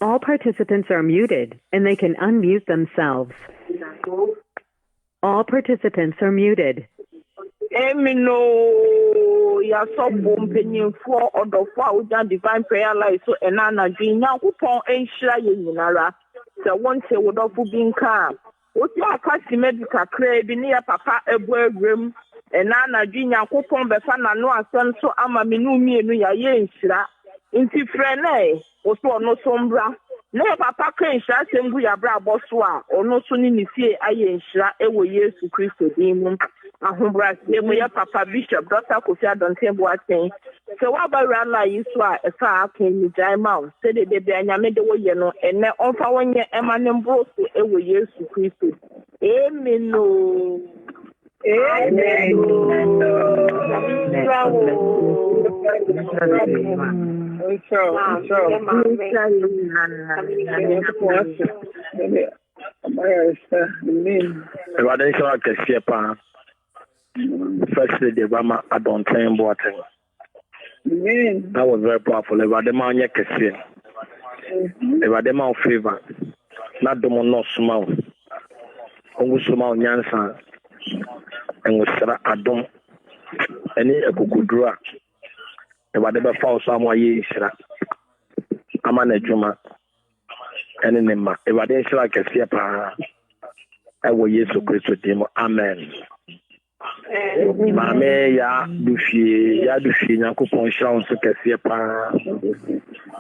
All participants are muted, and they can unmute themselves. All participants are muted. Emino ya so bompenyin for odofo a uja divine prayer life so enana dwi nyankopon enhira ye nyinara se wonte wodofo bi nka oti akasi medical kra bi ne ya papa ebu agwem enana dwi nyankopon befa na no asem so ama menu mienu ya ye nhira nti frene oso no sombra ne papa kan nhira sembu ya bra boso a ono so ni nifie aye nhira ewo Yesu Kristo din mu ahombra mu ya papa Bishop Dr. Kofi Adonten Boateng se wa ba rala yiso a efa akan ni jaima se de be anyame de wo ye no ene onfa wonye emane mbroso ewo Yesu Kristo amen no amen First lady Bama Adonten Boateng. That was very powerful. Evadema nye kese. Evadema of favor. Not domo no small. Ongu small nyansa. Engu sara adom. Eni ekukudura. Evadema false amwa ye shira. Ama nejuma. Eni nema. Evadema shira kese pa. Ewo Yesu Kristo dimo. Amen. Mame ya dufi nyakopon hira on so kese pa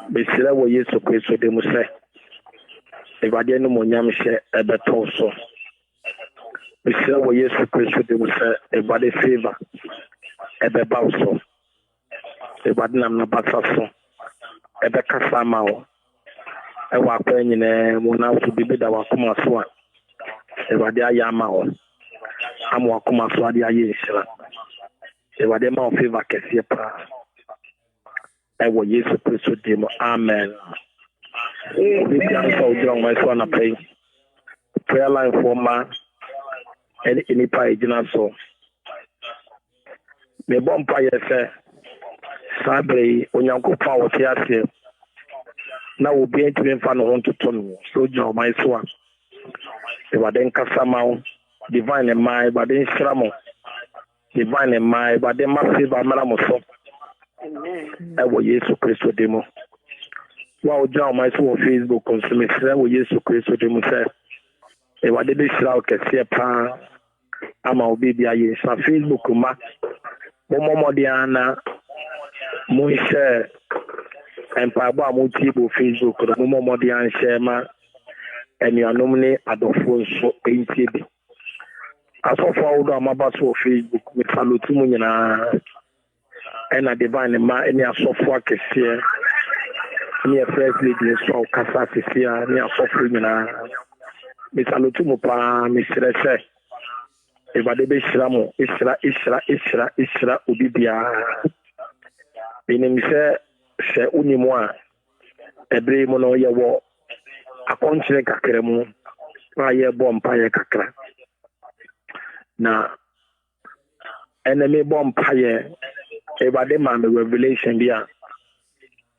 be sira wo Yesu Kristo de mu se ebade no monyam hye ebeto so be sira wo Yesu Kristo de mu se ebade favor ebeba so ebade nam na bata so ebe kasa ma wo ewa kwa nyine mo na so bibi da wa koma so a ebade ayama wo amwa kuma so ade aye hira ewade ma o favor kese pa ewo Yesu Kristo dimo amen we can so john my son pray prayer line for ma any pa ejina so me bom pa yese sabre onyankopon wo te ase na obi entime fa no ntoto no so john my son ewade nkasa ma divine in my body shramo divine in my body massive amara so ewo Yesu Kristo demo wa oja my so Facebook consume ewo Yesu Kristo demo say e wa de shira o kese pa ama obi bia ye sa Facebook ma mo de ana mo share empa ba mo ti bo Facebook mo de an share ma eni anomne adofo so enti bi asofo awudo amaba so Facebook me salutu mu nyina ena divine ma eni asofo akese ni first lady so kasa sisia ni asofo nyina me salutu mu pa me sirese ebade be shiramo isra obibia benim se unimo a ebre mu no ye wo akonchire kakra mu aye bompa ye kakra na enemy bompaye ebade ma me revelation bia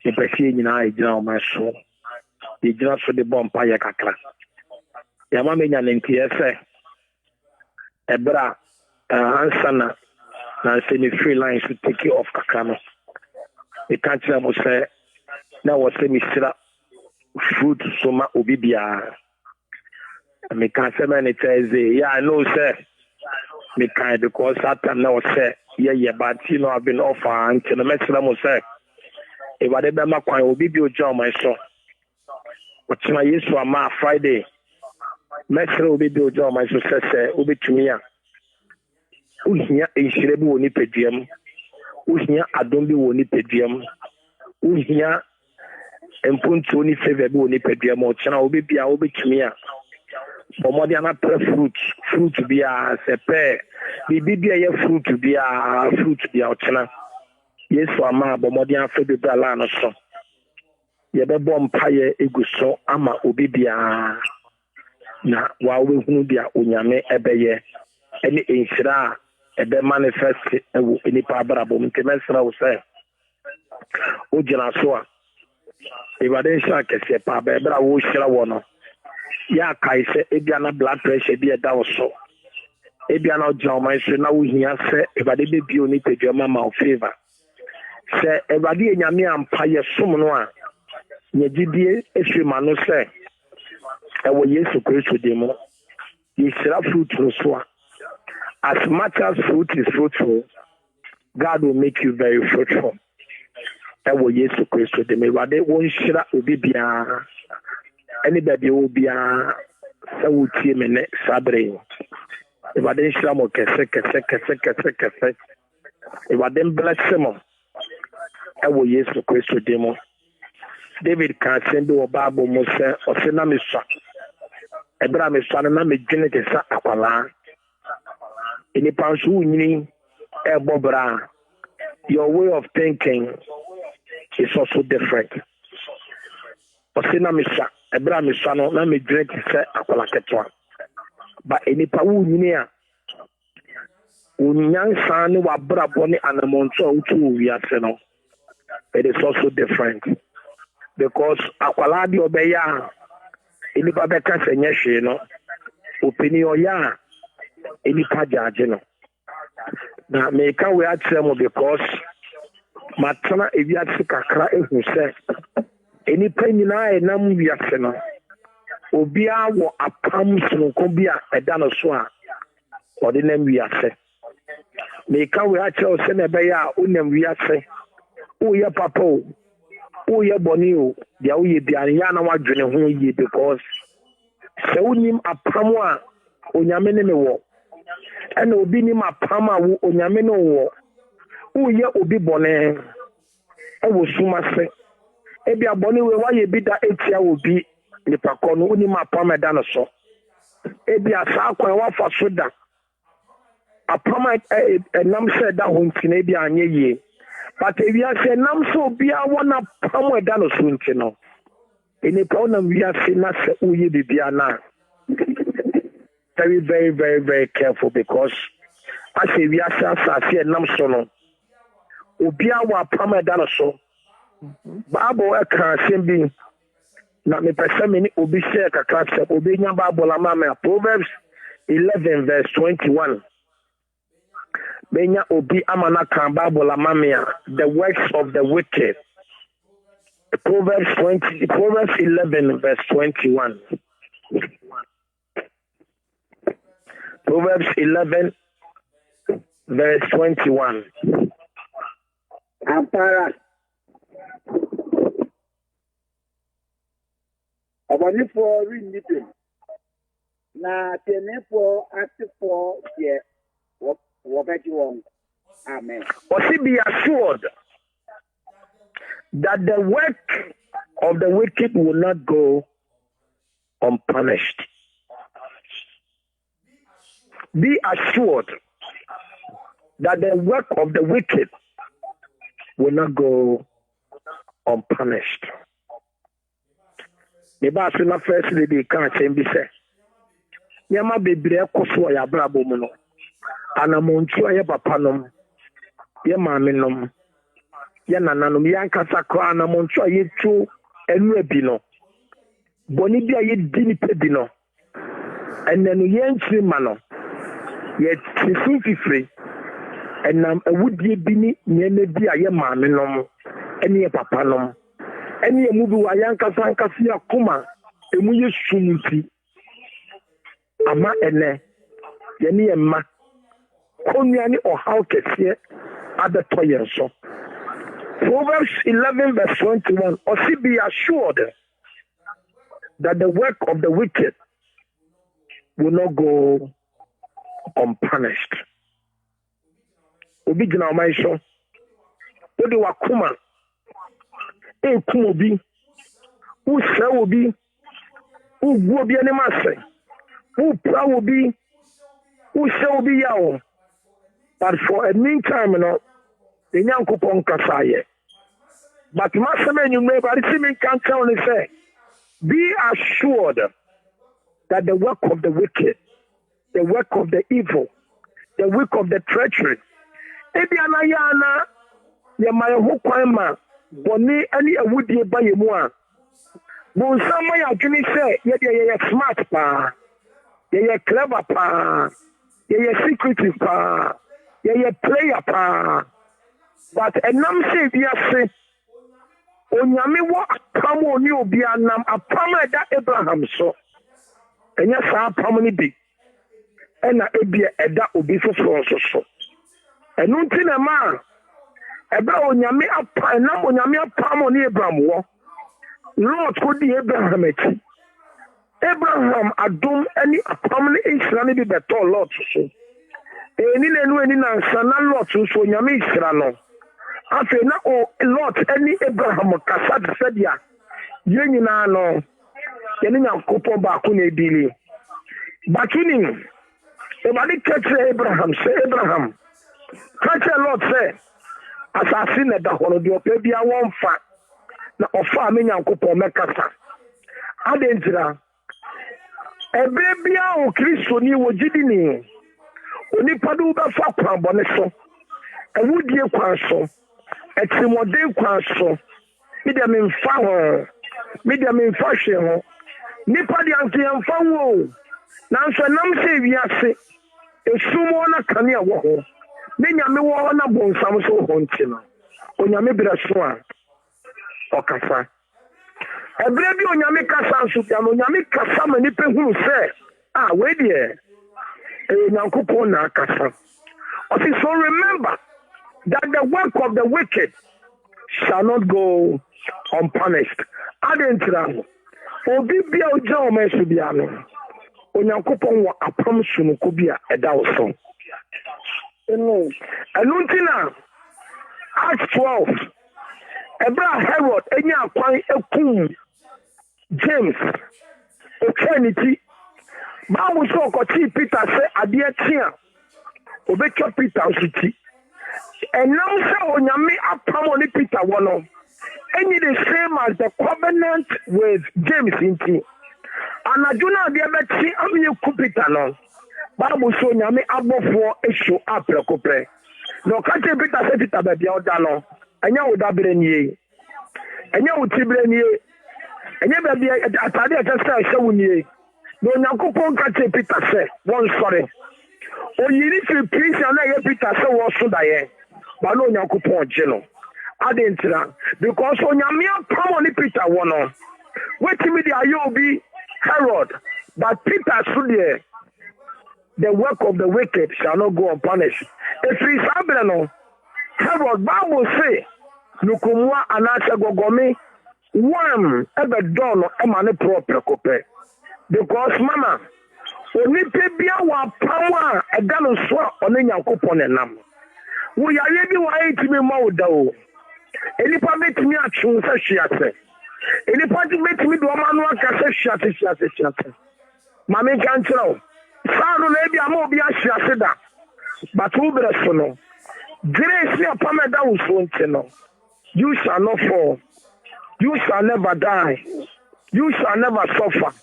ipesi nyina ejina o maso ejina so de bompaye kakra ya ma me nya ntie se ebra ansana na se ni free line to take off kakra no e kan tira mo se na wo se mi sira fruit soma obibia me kan se me teze ya I know say me kind because Satan now say yeah but you know I've been offer until the next time say if I dey be makwan obi bi ojo my so ochima Yesu ama Friday mesre obi bi ojo my so say obi tumi a uhia enhire bi woni peduam uhia adom bi woni peduam uhia empuntu oni favor bi woni peduam ochina obi bia obi tumi a bomodi ana fruit bia sepe bibia ye fruit bia ochina Yesu ama bomodi afa bi ala no so ye be bom paye eguso ama obi bia na wawehunu dia onyame ebeye ene enhyira ebe manifest ewo enipa abrabọ ntemesra wo se o gina so a Ewurade nhyira kese pa ba ebra wo hyira wo no ya kai se ebia na blood pressure bi eda wo so ebia na ojama so na wo hia se Ewurade be bi oni tedwama ma favor se Ewurade enyame ampa ye som no a nyegidie ehwe ma no se ewo Yesu Kristo demo yhyira fruit no so a as much as fruit is fruitful, God will make you very fruitful. Ewo Yesu Kristo demo Ewurade won hyira obi bia anybody will be a sawutie me ne sabre Ewurade nhyira mo kese Ewurade bless mo ewo Yesu Kristo demo David can send o Bible mo se o se na me swa ebra me swa na me dwene kesa akwala eni pansu nyini ebobra your way of thinking is also different o se na me swa ebra me swa no na me dwene kesa akwala ketwa ba eni pa wu nyini a unyansa ne wabrabo ne anamonto utu wiase no it is also different because akwala di obeya enipa beka senye hwe no opinion ya enipa judge no na me ka we atremo because matana ewiase kakra ehu se enipa nyina enam wiase no obi awo apam sonko bi a eda no so a ordinary wiase me ka we atremo se na beya unam wiase uye papa o ye boni o dia o ye bia ya na wadwene ho ye because se unim apam a onyame ne me wo ena obi nim apam a wo onyame ne wo uye obi bone e wo suma se e bia boni we wa ye bi da etia obi nipa ko no unim apam e da no so e bia sa akwan wa fa so da apam nam se da ho ntine bia anye ye but if you say nam so bia wona pam eda no so nti no eni pa na we say na se uye bibia na very careful because as if you say nam so no obia wa pam eda no so Bible e kan sembi na me pese me ni obi share kakra se obi nya Bible la ma me Proverbs 11 verse 21 Benya obi amana kan Bible amamia the works of the wicked. Proverbs 11 verse 21. Proverbs 11 verse 21. Ampara. Abani for reading. Na tene for ati for ye. Amen. Be assured that the work of the wicked will not go unpunished. Be assured that the work of the wicked will not go unpunished. The Bible first lady can't say, Yama be koso ya brabo muno. Anamontu aye papa nom ye maame nom ye nananom ye ankasa kra anamontu aye tu enu abi no boni bi aye dini pe bi no enenu ye ntri ma no ye tisu fifre enam awudie bi ni nyene bi aye maame nom ene ye papa nom ene ye mu bi wa ye ankasa akoma emu ye sumti ama ene ye ni ye ma Konyani or how kesiye other toyen so. Proverbs 11 verse 21. Or see be assured that the work of the wicked will not go unpunished. Obi gina omaisho. Odi wakuma. Kumobi. Se obi. Gu obi animase. Pra obi. Se obi yao. But for a meantime, the Yankupon Kasaye. But Massam, you may, but it's can't tell me say, be assured that the work of the wicked, the work of the evil, the work of the treachery, ebi anayana ye mayeho kwan ma boni ani awudie ba ye mu a bo nsama ya dwene se ye de ye smart pa ye clever pa ye secretive pa ye player pa but enam se biase onyame wo apam oni obi anam apam eda Abraham so enya sa apam ni bi ena ebi eda obi foforo so enu nti na ma eba onyame apam na onyame apam oni Abraham wo Lord ko di Abraham eti Abraham adom ani apam ni Israel ni bi beto Lord so eni na sana Lord so onyame Israel no afe na o Lord any Abraham kasa sedia ye nyina no ye ni nyankopon ba ko na edili batuni e ba di kete Abraham say Abraham kete Lord say asasi na da hono di opa bia won fa na ofa me nyankopon mekasa adentira ebe bia o Kristo ni wo gidi ni oni padu ba fa kwan bone so awudie kwan so etimode kwan so media me mfa ho media me mfa hwe ho nipa di anke mfa wo na nso nam se wiase esumo na kane wo ho ne nyame wo na bonsam so ho ntina onyame bira so a okasa ebre bi onyame kasa nso bia onyame kasa ma nipa hunu se we die nyankopon na kasa so remember that the work of the wicked shall not go unpunished. Adentra, obi bia oja o mesu bia no. Onyankopon wa apam sunu ko bia eda wo so. Enu ntina Acts 12. Ebra Herod enya akwan ekum James Okyaniti. Bible so okoti Peter say ade atia. Obetwa Peter ositi. And now say onyame apam oni Peter wono. Any the same as the covenant with James inti. Anaduna de beti amye ku Peter no. Bible so onyame abofo esho aprekopre. No kante Peter say Peter be bia oda no. Anya oda bere nie. Anya utibre nie. Anya be bia atade atasa hye wunie. No nyakopon kante Peter say one sorry. Oyiri fi Christian na ye Peter say wo so da ye. But no nyakopon gelo adentira because onyame apam oni Peter wono wetimi di ayobi Herod but Peter should the work of the wicked shall not go unpunished. If we sabre no Herod Bible say nukumwa anase gogomi one ebe don e ma ne proper kope because mama oni pe bia wa power e da no so oni nyakopon enam we are ready why to me mawdo enipa metimi atwu sa hwiase enipa metimi do manu aka sa hwiase mama kan tro sa no na bia ma obi ahwiase da but wo breso no grace ya pameda wo so ntino you shall not fall, you shall never die, you shall never suffer,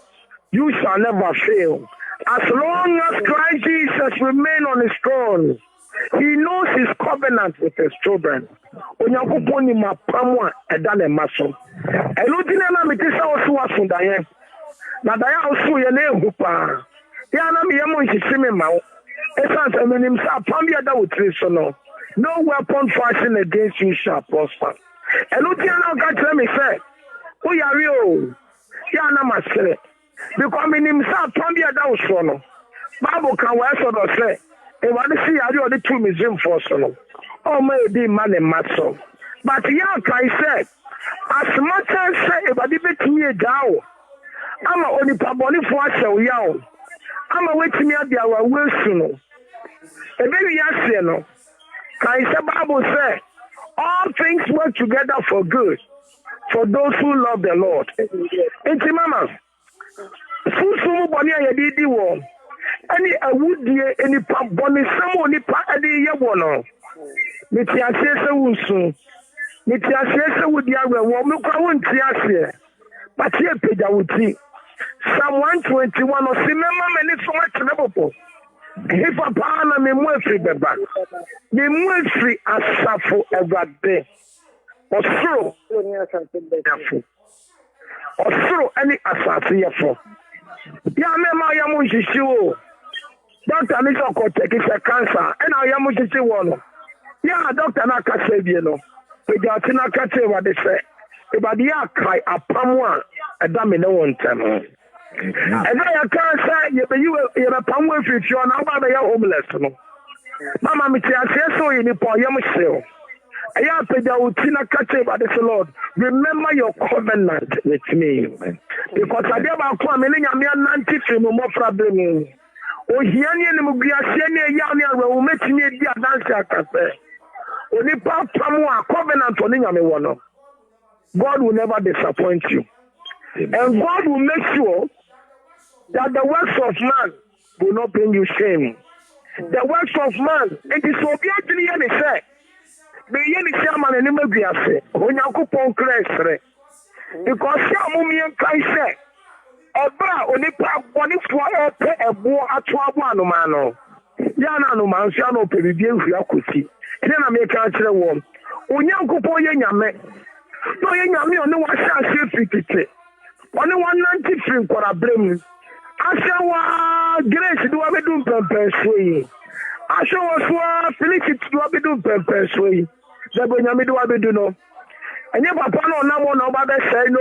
you shall never fail as long as Christ Jesus remain on his throne. He knows his covenant with his children. Onyankopon ni mapamwa edale maso. Eludina na mitisa osu wasunda ye. Na daya osu ye ne hupa. Ya na mi yemo nsisime mawo. Esanse menim sa pambi ada wotri so no. No weapon fashioned against you shall prosper. Eludina na ka tell me say, "O yari o." Ya na masere. Because menim sa pambi ada osu no. Bible kan wa so do say e want to see how the two museum for so. Oh my be man and maso. But yeah, I said, as much as say about the betimi down. I'm only paboni for show yaw. I'm waiting me at the our wilson. A baby yes no. Can say Bible say all things work together for good for those who love the Lord. Enti mama. Fusu boni ayedi wo. Any awudie any pa boni samo ni pa ade ye wono meti asese wusu meti asese wudi awe wo me kwa wonti ase but ye peja wuti Psalm 121 or Simema many so much never. If a pana me mwefri beba. Me mwefri asafo everyday. Osoro Osoro any asasi yefo. Ya mema ya mushishi o. Doctor ni so ko take is cancer. And I am mushishi wo. Ya doctor na ka say bi no. Eja ti na ka say what they say. Ibadi ya kai apam a eda me ne won tem. And I cancer you be pam we fi fi na ba be homeless no. Mama me ti ase so yi ni po yam hyew. Aya peja utina ka say by the Lord. Remember your covenant with me. Because I never come in nyame 93 mo problem. O hiani ni mugiase ni ya ni awo o metimi di adanse akase. Oni pa pamu a covenant oni nyame wo no. God will never disappoint you. Amen. And God will make sure that the works of man will not bring you shame. The works of man, it is obviously any say. Be any shaman and imagiase. Onyankopon kresre. Because Shamumi and Kai say, Obra onipa bonifo epe ebo ato abo anomano. Ya na anoman so na opebibie hua akosi. Ene na me ka kire wo. Onyankopon ye nyame. No ye nyame ono wa sha fitite. Oni 190 free kwara brem. Asha wa grace do abedum pempe so yi. Asha wa so felicity do abedum pempe so yi. Zabo nyame do abedu no. Enye papa no na mo na oba be say no.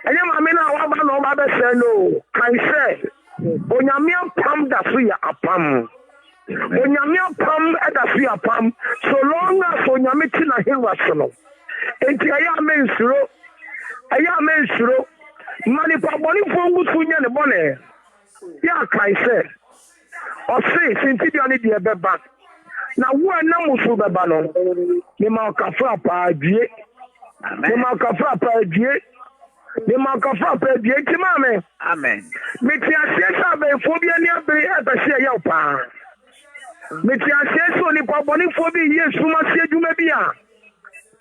Enye mama na wa ba no oba be say no. Kan say onyame pam da so ya apam. Onyame pam da so ya apam. So long as onyame ti na hewa so no. Enti aya mensuro mani pa boni fongu sunya ne bone ya kan say o say sinti dia ne dia beba na wo na musu beba no me ma ka fra pa adie me ma ka fra pa adie me ma ka fra pa adie ti ma me amen me ti ase sa be fo bia ni abere abese ya pa me ti ase so ni pa boni fo bi yesu ma se adwuma bi a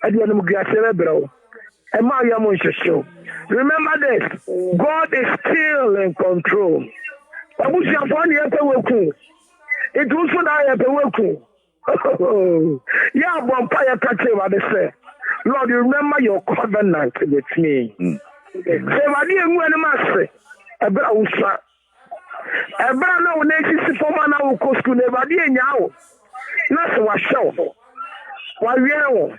adie no mu giase bebro. Remember this, God is still in control. It also yeah, vampire catcher, what they say. Lord, you remember your covenant with me. Say, what do you want to say? Ebra no nesi for man na ukosku never di enyawo. Na so wa show. Wa wieo.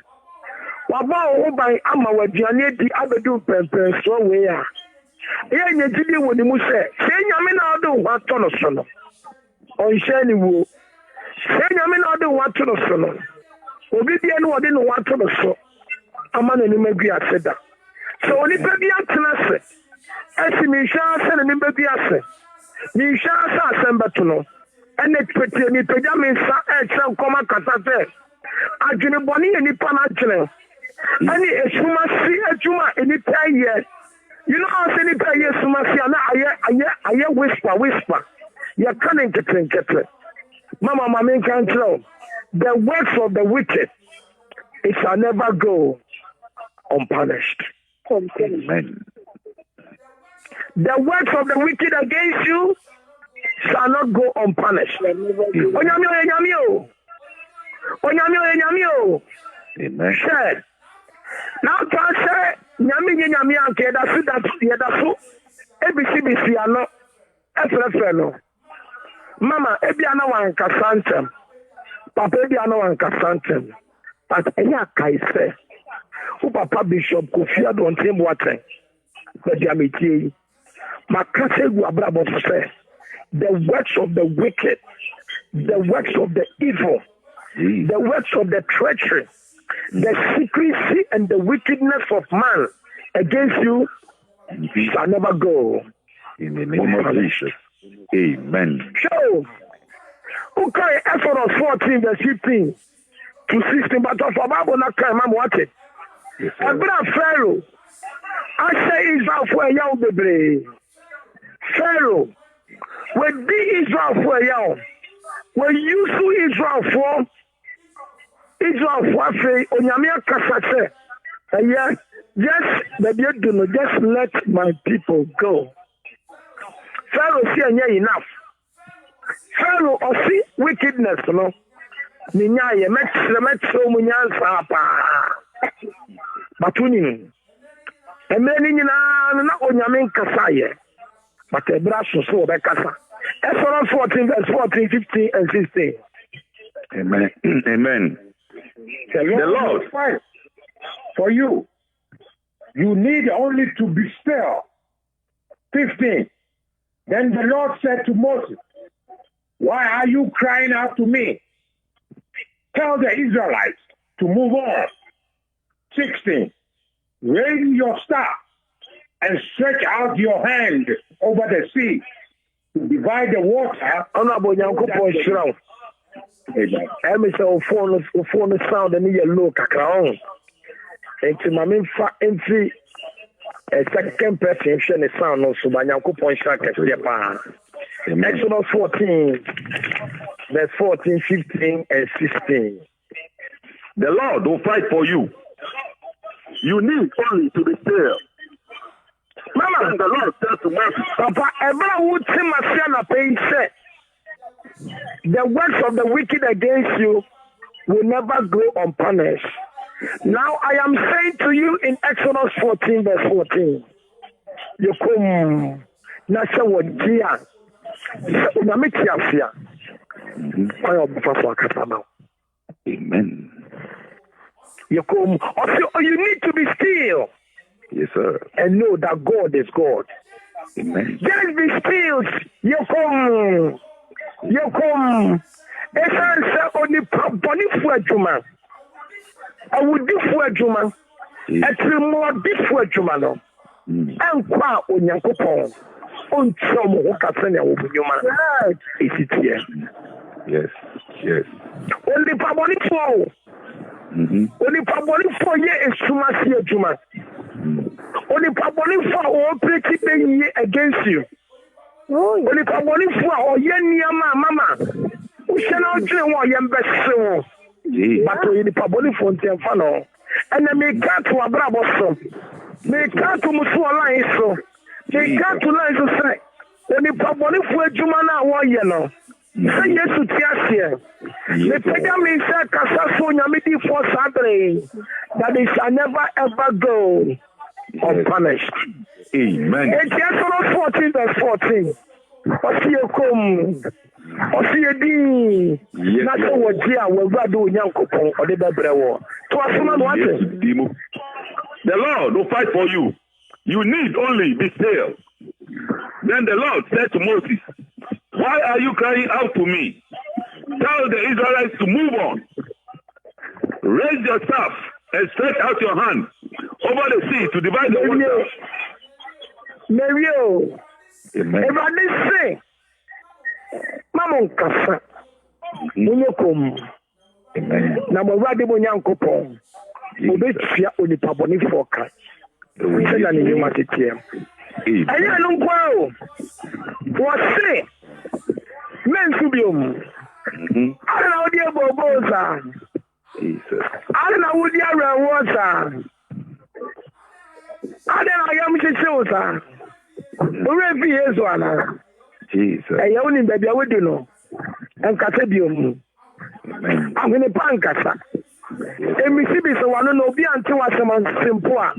Waba o ban ama waduane di abedu pempen so we a ye nyegidi woni mu se nyame na odo wa to no so no on hye ni wo nyame na odo wa to no so no obi bia no ode no wa to no so ama na ni magui aseda so oni pe bia tena se esi mi hwa se na ni magui ase mi hwa se asembeto no ene pete ni peja mi sa e tre koma kasa fe adwene boni ni pa na adwene any esumasi ejuma any paye. You know how any paye sumasi ana aye whisper. You can't get. Mama can't tell. The works of the wicked, it shall never go unpunished. Amen. The works of the wicked against you shall not go unpunished. Onyamio. Amen. Share. Now, say, Nyami anke da su, ebisi ano, efrefreno. Mama, ebi ana wan kasantem. Papa ebi ana wan kasantem. But enya kaise. U papa Bishop Kofi Adonte Boateng. Bedi ameti. Makase gu abrabo say, the works of the wicked, the works of the evil, the works of the treachery, the secrecy and the wickedness of man against you shall never go. In the name of Jesus. Amen. So, okay, Exodus 14, verse 15 to 16, but of a Bible not come, I'm watching. Pharaoh, I say Israel for a young baby. Pharaoh, when be Israel for a young, when you see Israel for Israel for Onyamia Kasase, just let my people go. Pharaoh see enough. Pharaoh see wickedness, no. Ninya metro munyansa pa. Batuni. Emeni nyina na onyame nkasa ye. But ebra so obekasa. Exodus 14 verse 14, 15 and 16. Amen. Amen. The Lord fight for you. You need only to be still. 15. Then the Lord said to Moses, why are you crying out to me? Tell the Israelites to move on. 16. Raise your staff and stretch out your hand over the sea to divide the water. Amen. I'm so phone sound and you look around. It's my main entry. A second person the sound also by Yankupon Shaka. Exodus 14, verse 14, 15, and 16. The Lord will fight for you. You need only to be still. Mama, And the Lord said to Moses, Papa, everyone would see my son paying say, the works of the wicked against you will never go unpunished. Now I am saying to you in Exodus 14, verse 14, you come, Nasha would dear, Namitiafia, Amen. You come, also, you need to be still. Yes, sir. And know that God is God. Amen. Just be still. You come. Essence only body for a juma. I would do for a juma. A more before juma. No. And qua on Yankopon. On some who can send a woman. Is it here? Yes. Only body for. Only body for ye is too much here, juma. Only probably for all pretty against you. Only probably for all your mama. We shall not do what your best so. But only probably for them funnel. And then make cut to a bravo so. Make cut to Musua so. Make cut to line to say. Only probably for Jumana one year now. Say yes to Tiasia. The pagan means that Casasonia made for Saturday. That it shall never ever go unpunished. Amen. And Exodus 14 verse 14. Osiekom. Osiedi. Na so wajia wawadu Nyankopon ode bebrewo. To asuna no ate. The Lord will fight for you. You need only be still. Then the Lord said to Moses, why are you crying out to me? Tell the Israelites to move on. Raise your staff and stretch out your hand over the sea to divide the water. Mario. Amen. Everybody say, Mamon Kasa. Munyokom. Amen. Na mwadi Nyankopon. Obetia onipaboni foka. Senya ni nyuma titie. Aya nunkwa. Wase. Mensubium. Ana odi boboza. Jesus. Ana odi arewoza. Ana yam chichoza. Ore bi yezo ana. Jesus. Aya oni baby awedi no. Enkase biom. Amen. Amene pankasa. Emisibi so wano no obi ante wasema simple a.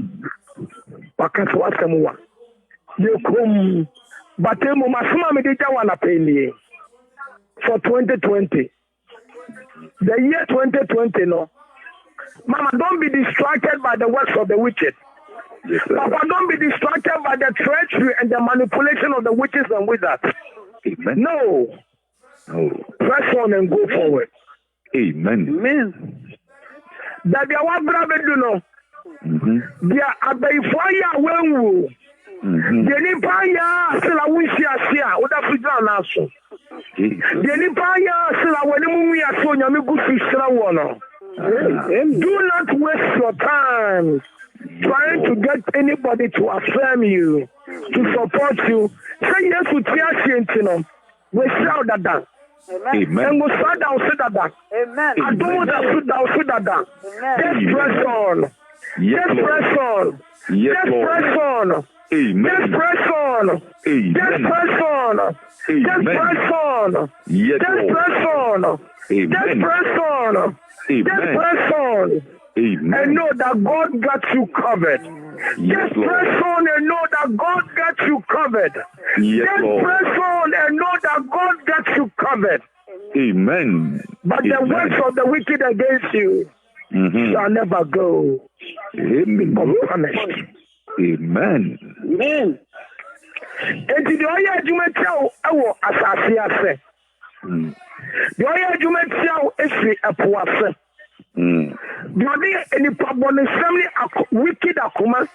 Wakati wasemwa. Yekom batemu masuma medeja wana penie. For 2020. The year 2020 no. Mama, don't be distracted by the works of the wicked. Yes, sir. Papa, don't be distracted by the treachery and the manipulation of the witches and wizards. Amen. No. Press on and go forward. Amen. That they are brave, you know. They are by fire when the Nipaya still a wish ya or the Fidran also. The Nipaya still a when we are so young, do not waste your time trying to get anybody to affirm you, to support you. Say yes to Tiashientino. We shout that down. Amen. And we shout down, sit that down. Amen. I don't want to sit down, sit that down. Just press on. Yes, Just Lord. press on. Yes, Just Lord. press on. Amen. Just press on. Amen. Just press on. Just Amen. press on. Yes, Just Lord. press on. Just Amen. press on. Just Amen. press on. And Amen. know that God got you covered. Yes, Just Lord. press on and know that God got you covered. Yes, Just Lord. press on and know that God got you covered. Amen. But the Amen. works of the wicked against you shall never go Amen. unpunished. Amen. Amen. Enti deɛ ɔyɛ adwuma tia wo ɛwɔ asase ase. Deɛ ɔyɛ adwuma tia wo efiri ɛpo ase. Deɛ ɔde nipa bɔnesɛm ne wicked akoma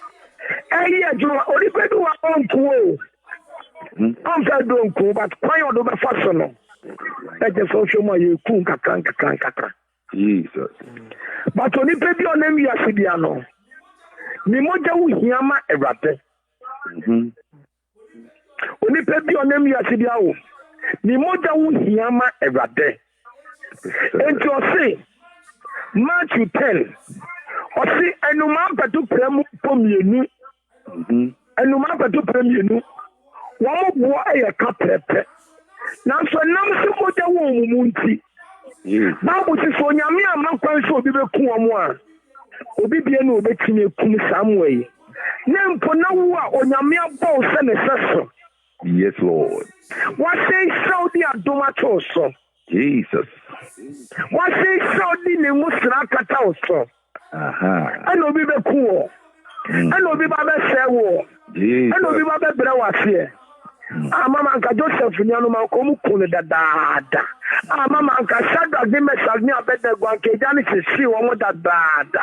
ɛyɛ adwuma onipa bi wa ɔnko o. Ɔnfɛ do nko but kwan ɔdo bɛfa so no. Ɛgye sɛ ɔhwɛ mu a yɛku nkakra. Jesus. But onipa bi ɔnam wiase bia no. Ne mogya wo hia ma Awurade. Onipa bi ɔnam wiase bia wo. Ne mogya wo hia ma Awurade. Enti ɔse Matthew 10 ɔse enuma mpɛto prɛm pomienu. Enuma mpɛto prɛmienu. Wɔn boɔ ɛyɛ ka pɛpɛ. Nanso nam se mogya wo mu nti. Bible says onyame ama kwan so obi beku wɔn a obi bie no obetumi ekum Samuel yi. Ne mpo na wo a onyame abɔ sɛ ne sɛso. Yes, Lord. What say Saudi adomato so? Jesus. What say Saudi ne musra kata so? And obi be cool. And obi ba be sewo. And obi ba be bra wase. Mama nka Joseph nyano ma ko mu kunu dadaada. Mama nka Shadrach de Meshach ni Abednego anke jani sisi wo dadaada.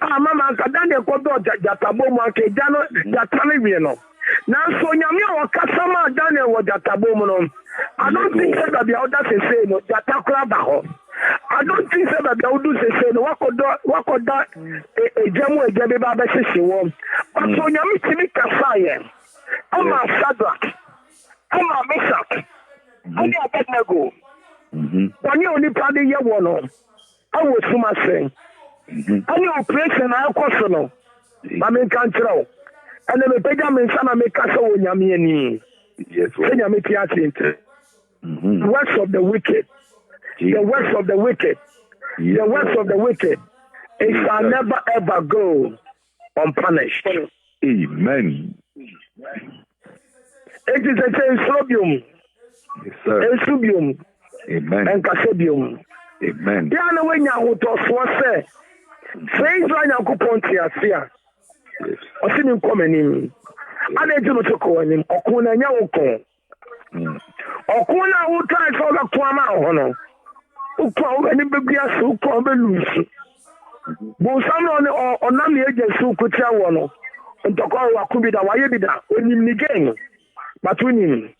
Mama nka Daniel ko do jatabo mu anke jano jatane wie no. Now, so Yamia or Kasama Daniel was at Tabomono. I don't think that the other say no, Jataklabaho. I don't think that the other say no, what could that a Jamu a Jabiba Bessi won. But so Yami Timmy Kasayan, I'm a Shadrach, I'm a Meshach, I'm a Abednego. When you only party your one, I was Suma saying, and your operation I question. I mean, can't throw. And then the Benjamin Sana make us all Yamiani. Yes, the works of the wicked. The works of the wicked. The works of the wicked. It shall never ever go unpunished. Amen. It is a Esrobium. Yes, sir. Esrobium. Amen. And Casabium. Amen. Diana when you was say, say Israel Kupontia. Ɔsini nkɔmɛnim ana edi no toko anim ɔko na nya woko ɔko na wo try so ga ko ama ho no ukɔ wo ani bebi aso ukɔ be lusu bo sam no ne ɔnam ne agya so kutia wo no ntɔkɔ wa ko bi da wa ye bi da onim ni game but onim.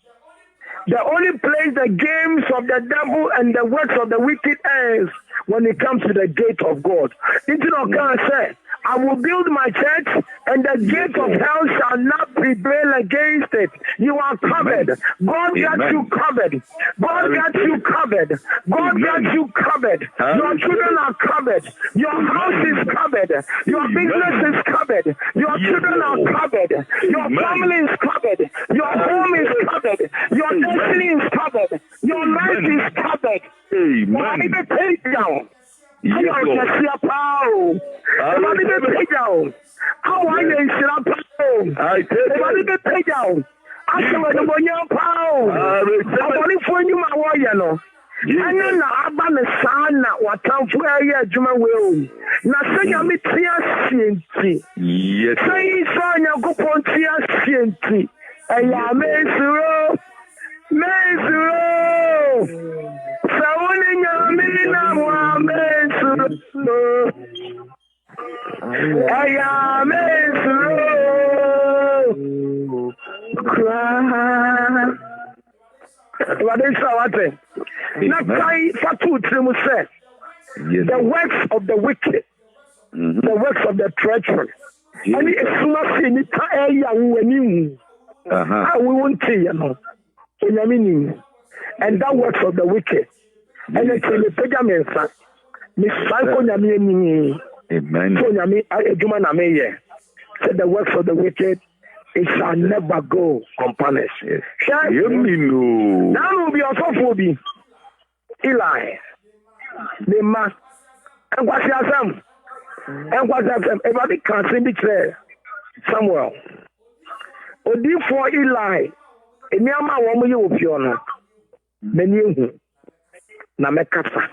The only place the games of the devil and the works of the wicked ends when it comes to the gate of God. Into the can say, I will build my church and the gate of hell shall not prevail against it. You are covered. God got you covered. God got you covered. God got you covered. Your children are covered. Your house is covered. Your business is covered. Your children are covered. Your family is covered. Your home is covered. Your destiny is covered. Your life is covered. Amen. Take down. Yes, Lord. Everybody be paid down. How are you in Sirapao? Everybody be paid down. I said, when the young pound, I'm only for you, my warrior. No, and then I'm the son. What time for a Juma will now say, I'm a TSC. Yes, say, son, you go on TSC. And I may Mesuro. Sauni nyamina wa mesuro. Aya mesuro. Cry. What is that? Na kai fatu trimu say. The works of the wicked. The works of the treacherous. Any small thing it aya wani. We won't see, you know. And that works of the wicked. And it's in the Benjamin, Miss Psycho Yamini, Amen. So nyame adwuma na meyɛ. Said the works of the wicked, it shall never go unpunished. Yes. Now will be also be Eli. The man and what's your everybody can see me clear. Samuel. Odi for Eli. Enyama wo you opiono. Many hu. Na mekasa.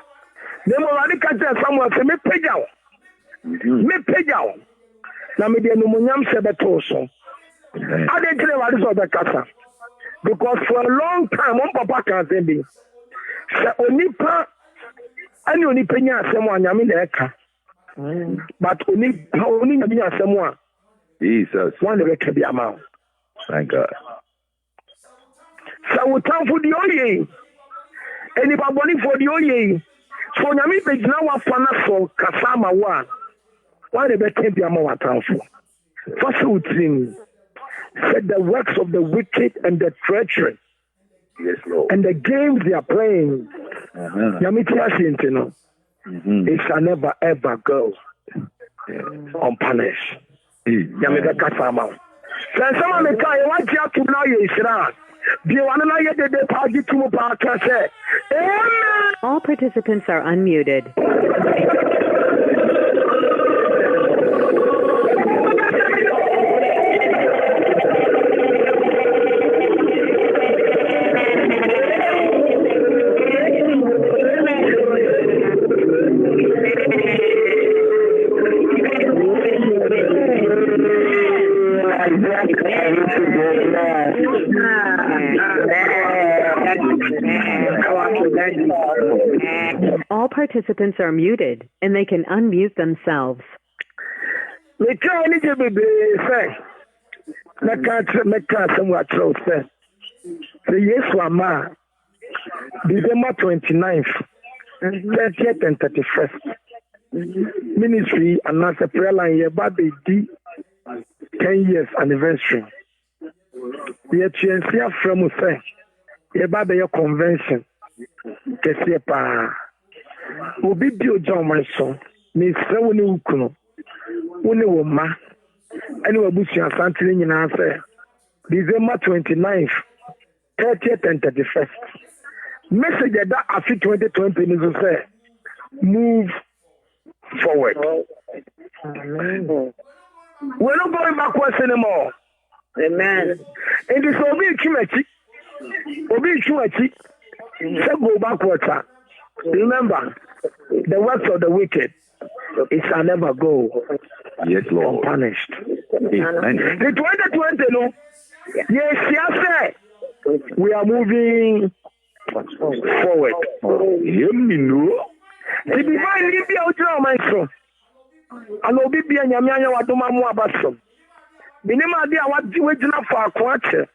Nemo radika Samuel se me pagyaw. Me pagyaw. Na me de nomonyam sebeto so. I didn't tell you what is kasa. Because for a long time, one papa can say me. Onipa ani onipa nya asem anyame na eka. But only nya asem a Jesus. One the can be amount. Thank God. So we time for the oye. Enipa boni for the oye. So nyame be gina wa fana for kasama wa. One the can be amount time for. First we said the works of the wicked and the treachery. Yes, Lord. And the games they are playing. It shall never ever go unpunished. Someone may tell you what you have to know is wrong. All participants are unmuted. All participants are muted, and they can unmute themselves. December 29th, 30th and 31st. Ministry and as a prayer line here, but they did 10 years anniversary. We are here from say, about your convention. Kesiepa. Obi bio John my son. Me se woni ukuno. Woni wo ma. Ani wabusu asantire nyina say. December 29th, 30th and 31st. Message that after 2020 is to say, move forward. Amen. We're not going backwards anymore. Amen. And it's Obi Chuachi. Say go backwards. Remember, the works of the wicked, it shall never go unpunished. Amen. The 2020, no? Yes, we are moving forward. The divine Libya will my son. And Obi be a Yamia Wadoma Muabasom. Minima dia what you wait enough for a quarter.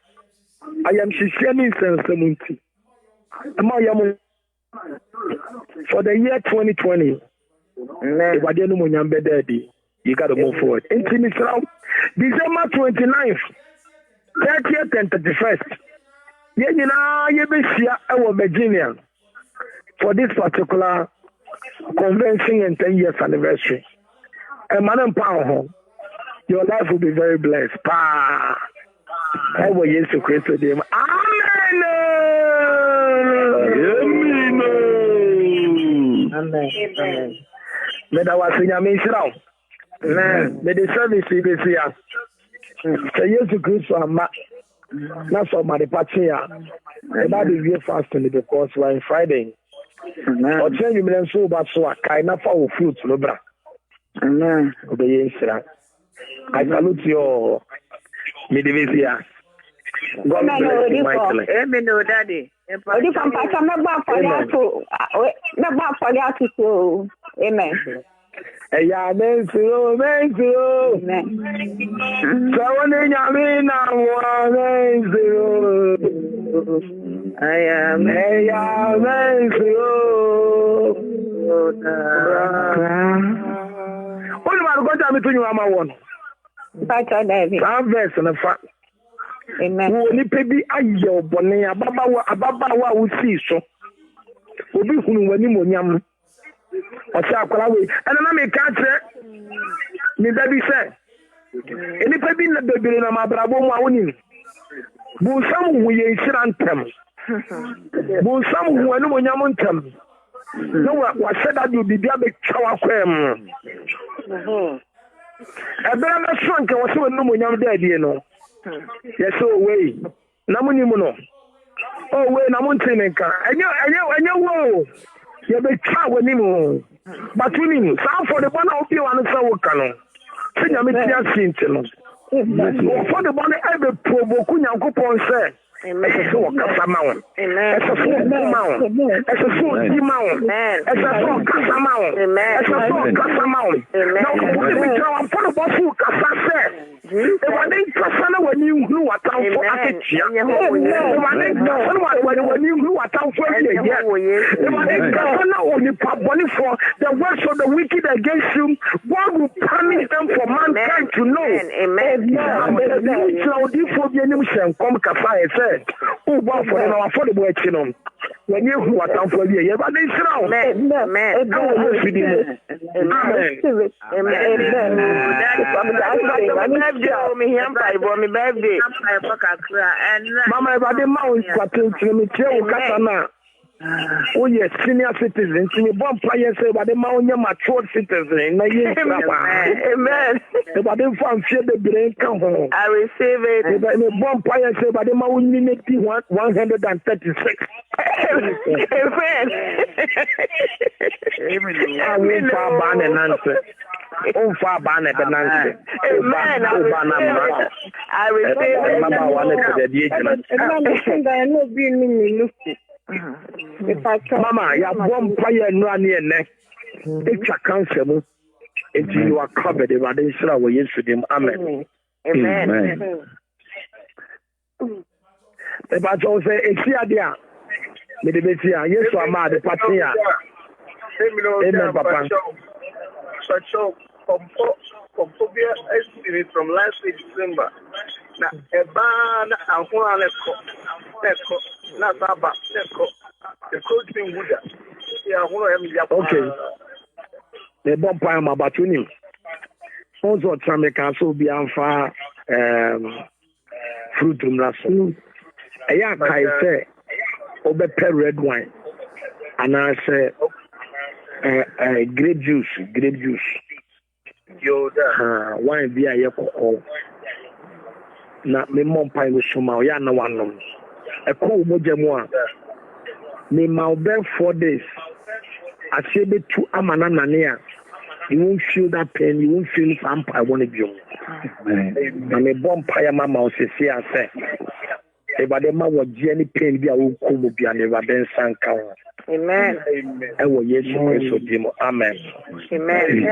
I am Shishani Sensamunti. For the year 2020, you got to move forward. December 29th, 30th and 31st. You be here in Virginia for this particular convention and 10 years anniversary. And Madam Power, your life will be very blessed. Pa. I will use to Christ with him. Amen. Amen. May that was in your mission. Amen. May the service be here. So yes to Christ and that's all my departure. About the year fasting because we're on Friday. Or tell you million so but so I kind of follow fruits, no bra. Amen. Obey I salute your Midivisia. God bless you, Michael. Amen, no daddy. Odi from Pata Naba for you to Amen. Yeah, men so. Someone in Yamina, I am what about God between you and my one? Verse and a fact. Amen. Only baby, I yell, Bonnie, Ababa, we see so. Obi hunu wani monyam. Osa akwala we. And na me ka kire me baby say any baby na baby na mabrabo mu awoni bu sam hu ye nsirantem bu sam hu anu monyam ntam no wa said that you bibia be twa kwam ebere na frank wo se anu monyam da die no yes o we na muni mu no o we na mun tinenka enye wo ye be twa wani mu batuni sa for the bona obi wa no sa wo kanu senya me tia sint no for the bona e be provoke nyankopon se Ese so kasama won. Ese so kuma won. Ese so di ma won. Ese so kasama won. Ese so kasama won. Now what we try for the boss who kasa se. E wa den kasa na wani hunu watan fo aketia. E wa den kasa na wani hunu watan fo aketia. E wa den kasa na oni paboni for the words of the wicked against you. God will punish them for mankind to know. Amen. So therefore be any mission come kasa e oh, wow, for now, for the boy, when you who are down for you, you have a oh yes, senior citizens, you bomb players say about the Mount mature citizen. Amen. About them from fear the brain come home. I receive it. The bomb players say about the Mount 136. Amen. I will far ban and answer. Oh, far ban and answer. Amen. I receive it. Mama, you have one prayer and run here next. It's a counsel. If you are covered, if I didn't say I will use them. Amen. Amen. If I don't say, it's here, dear. Maybe here, yes, I'm at the party. Amen, Papa. So, from last week, December. Na ebana ahwa leko na baba leko the coaching buda ya hono em ya okay the bomb pa ma batuni onzo trameka so bi anfa fruit rumlaso eya kai se obepe red wine ana se grape juice yo da wine bi aye kokko na me mom pai wo shoma o ya na wanom e ko mo jemu a me ma o be 4 days asebe tu amana nane a you won't feel that pain, you won't feel some I want to be na me bom pai mama o se se ase e ba de ma wo je ni pain bi a wo ko mo bi a ne ba den sanka ho amen e wo yesu Kristo dimo amen amen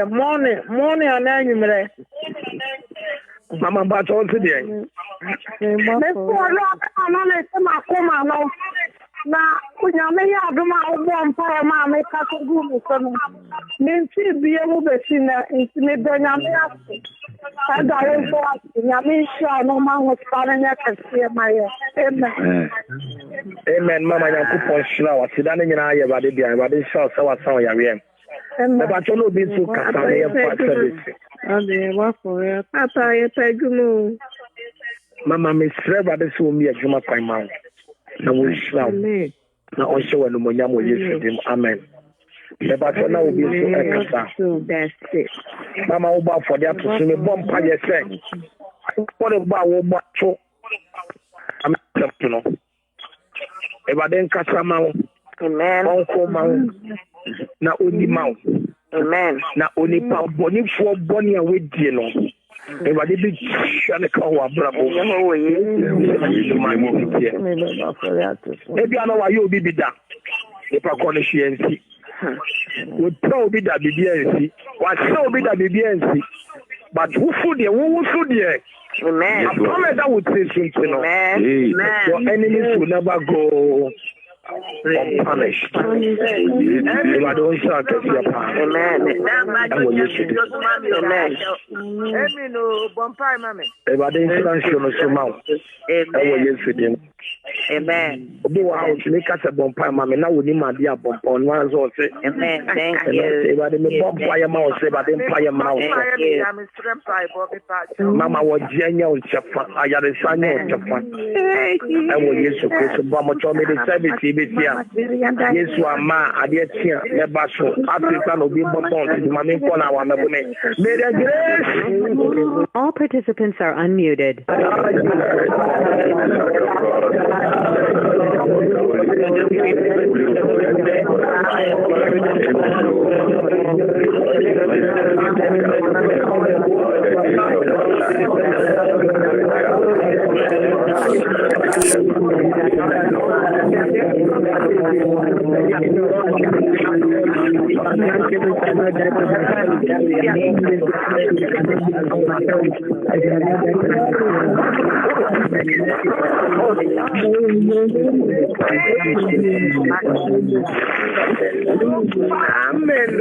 morning and anyway. Mama but all today. Na kunyame ya aduma obo mpara ma me ka so gu mi so no nti bie mu be si na nti me do nyame aso ada re so nyame sha no ma ho spara nya kase ma ye amen amen mama ya ku pon shira wa sida ne nyina ye ba de bia ba de sha so wa san ya we amen ba to no bi su ka sa ne pa service ade wa for ya papa ye pegumo mama me sre ba de so mi adwuma kwan ma na wo shira na o she wa no mo nya mo yesu dim amen le ba to na obi so ekasa mama wo ba for dia to so me bom pa ye se ko le ba wo ba to amen to no e ba den kasa ma wo amen on ko ma wo na oni ma wo amen na oni pa boni fo boni a we die no e ba de bi shane ka wa brabo wo ye e bi ana wa yo bi da e pa ko ne hyensi wo pro bi da bibiansi wa so bi da bibiansi but who food there amen I promise that would say something no amen your enemies will never go unpunished. Everybody don't shout at your power. Amen. And when you see this, everybody don't show no so much. And when you see them, Amen. Obo wa house make us a bonfire, mammy. Now we need my dear bonfire. One so say, Amen. Thank you. Everybody me bonfire mouse, but then fire mouse. Mama was Jenya on Chafa. I had a son on Chafa. And when you so close to Bama told me the service, yes, one man, I did here, never so. African will be bonfire. Mammy, for our memory. May the grace. All participants are unmuted. Amen.